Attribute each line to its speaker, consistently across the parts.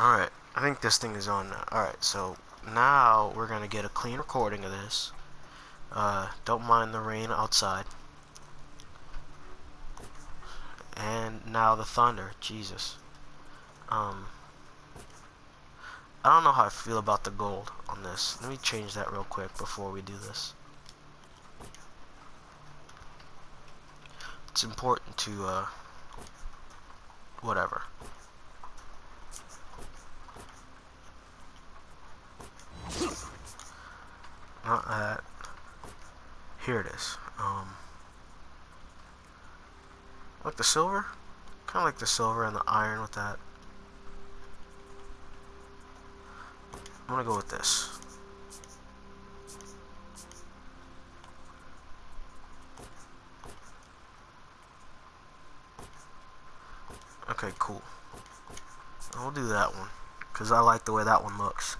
Speaker 1: Alright, I think this thing is on now. Alright, so now we're gonna get a clean recording of this. Don't mind the rain outside. And now the thunder. Jesus. I don't know how I feel about the gold on this. Let me change that real quick before we do this. It's important to, whatever. Not that. Here it is. Like the silver? Kind of like the silver and the iron with that. I'm gonna go with this. Okay, cool. I'll do that one because I like the way that one looks.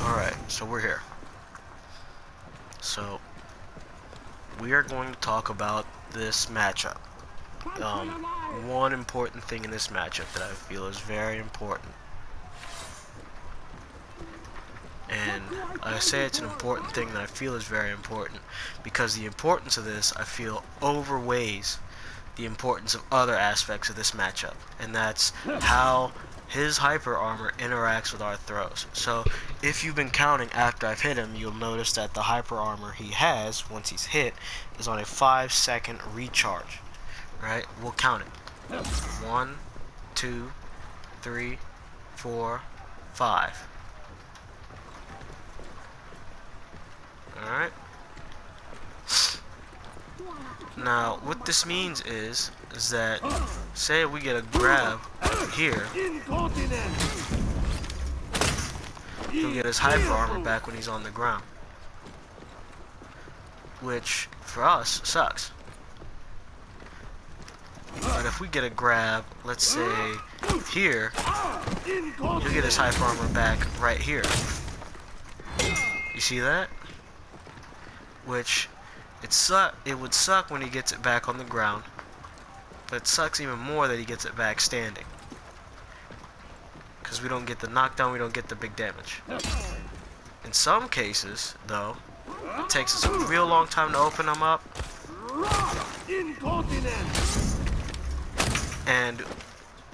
Speaker 1: Alright, so we're here. So, we are going to talk about this matchup. One important thing in this matchup that I feel is very important. And I say it's an important thing that I feel is very important because the importance of this, I feel, overweighs the importance of other aspects of this matchup. And that's how his hyper armor interacts with our throws. So if you've been counting after I've hit him, you'll notice that the hyper armor he has once he's hit is on a 5-second recharge. Right? We'll count it. 1, 2, 3, 4, 5. Alright? Now, what this means is that, say we get a grab here, he'll get his hyper armor back when he's on the ground. Which, for us, sucks. But if we get a grab, let's say, here, he'll get his hyper armor back right here. You see that? Which, it would suck when he gets it back on the ground, but it sucks even more that he gets it back standing. Because we don't get the knockdown, we don't get the big damage. In some cases, though, it takes us a real long time to open them up. And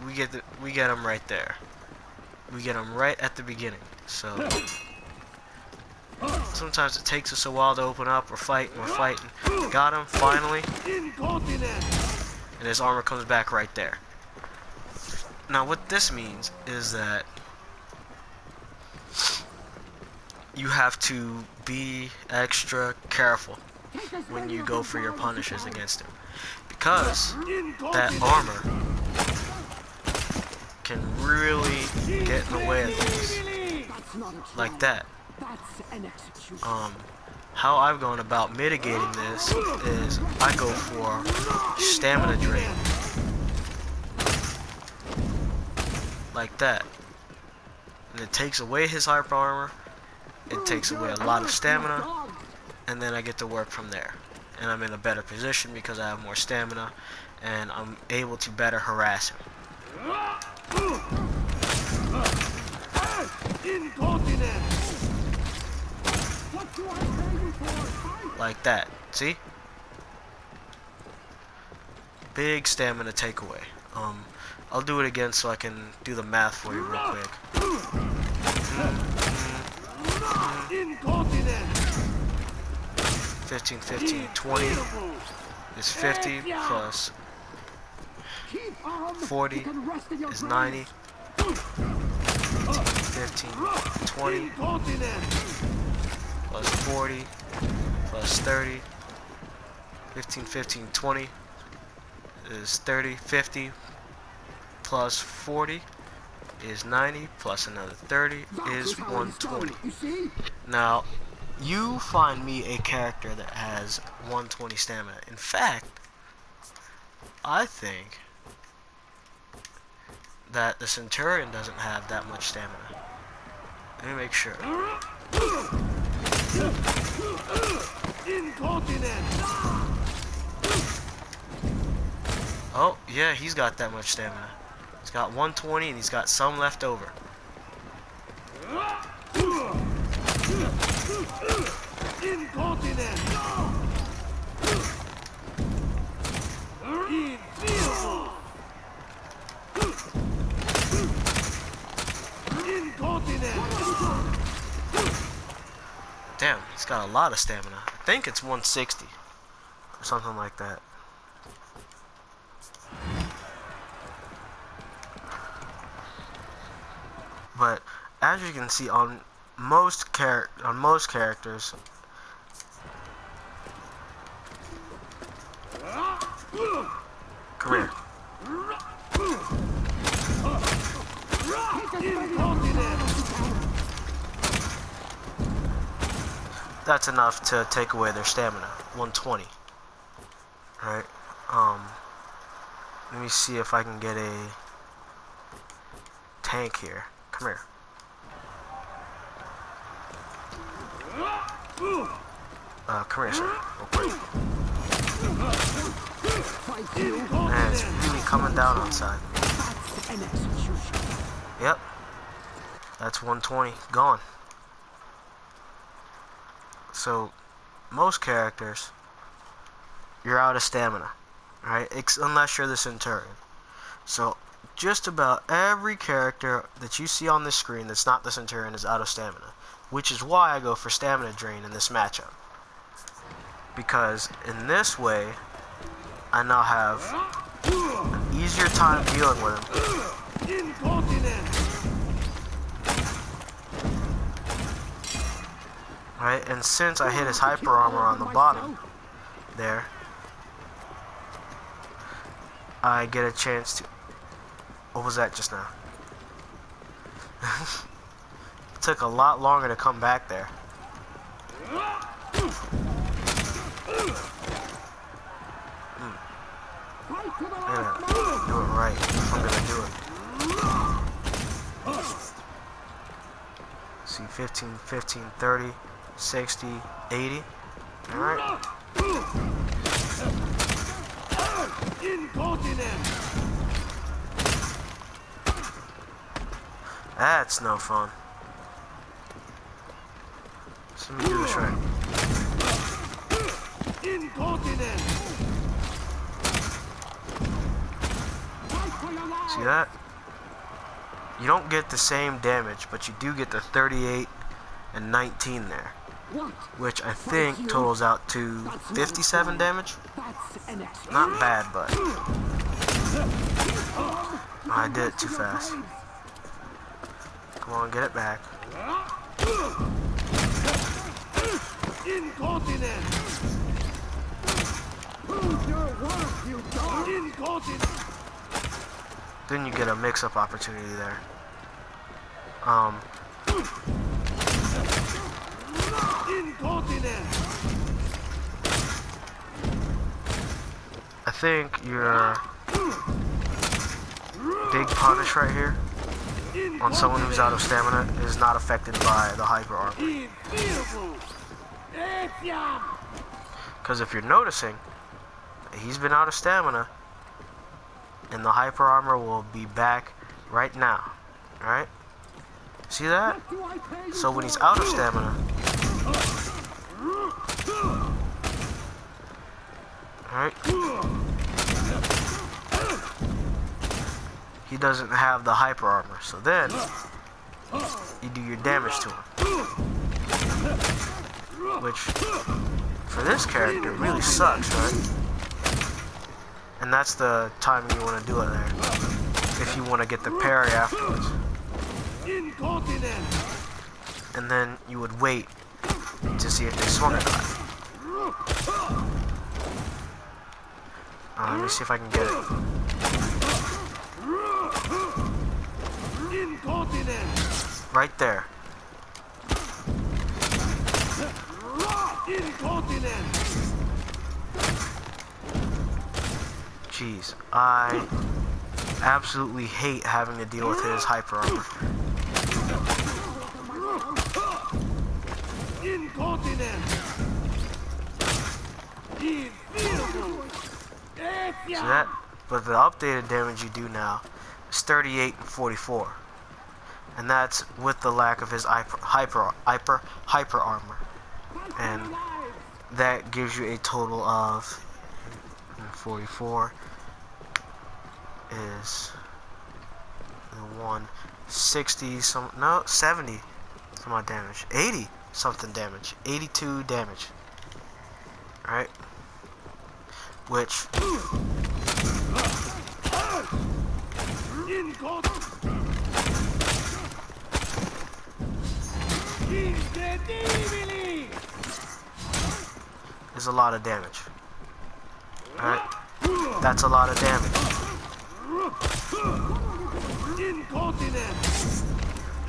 Speaker 1: we get them right there. We get them right at the beginning. So sometimes it takes us a while to open up. We're fighting. Got him, finally. And his armor comes back right there. Now what this means is that you have to be extra careful when you go for your punishes against him. Because that armor can really get in the way of things. Like that. How I've gone about mitigating this is I go for stamina drain. Like that. And it takes away his hyper armor, it takes away a lot of stamina, and then I get to work from there. And I'm in a better position because I have more stamina, and I'm able to better harass him. Like that. See? Big stamina takeaway. I'll do it again so I can do the math for you real quick. 15, 15, 20 is 50 plus 40 is 90. 15, 20 plus 40 plus 30, 15, 15, 20 is 30, 50 plus 40 is 90, plus another 30 is 120. Now, you find me a character that has 120 stamina. In fact, I think that the centurion doesn't have that much stamina. Let me make sure. Oh, yeah, he's got that much stamina. He's got 120 and he's got some left over. Damn, he's got a lot of stamina. I think it's 160 or something like that. But as you can see, on most characters, come here. That's enough to take away their stamina. 120. Alright. Let me see if I can get a tank here. Come here. Come here, sir. Real quick. Man, it's really coming down outside. Yep. That's 120. Gone. So, most characters, you're out of stamina. Right? Unless you're the centurion. So, just about every character that you see on this screen that's not the centurion is out of stamina, which is why I go for stamina drain in this matchup, because in this way I now have an easier time dealing with him. Right, and since I hit his hyper armor on the bottom there, I get a chance to... What was that just now? It took a lot longer to come back there. I'm gonna do it right if I'm gonna do it. See, 15, 15, 30, 60, 80. Alright. That's no fun. So let me do this right. See that? You don't get the same damage, but you do get the 38 and 19 there, which I think totals out to 57 damage. Not bad, but I did it too fast. Come on, get it back. Then you get a mix-up opportunity there. I think your big punish right here on someone who's out of stamina is not affected by the hyper armor. Because if you're noticing, he's been out of stamina, and the hyper armor will be back right now. Alright? See that? So when he's out of stamina, alright, he doesn't have the hyper armor. So then you do your damage to him, which for this character really sucks, right? And that's the time you want to do it there, if you want to get the parry afterwards. And then you would wait to see if they swung or not. Let me see if I can get it. Right there. Jeez, I absolutely hate having to deal with his hyper armor. So that, but the updated damage you do now is 38 and 44, and that's with the lack of his hyper armor, and that gives you a total of 44 is 160 some, no, 70 some odd damage, 80 something damage, 82 damage. Alright, which is a lot of damage. Alright, that's a lot of damage.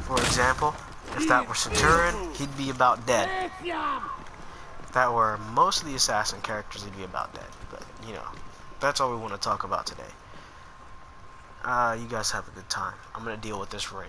Speaker 1: For example, if that were Centurion, he'd be about dead. If that were most of the assassin characters, he'd be about dead. But, you know, that's all we want to talk about today. You guys have a good time. I'm going to deal with this rain.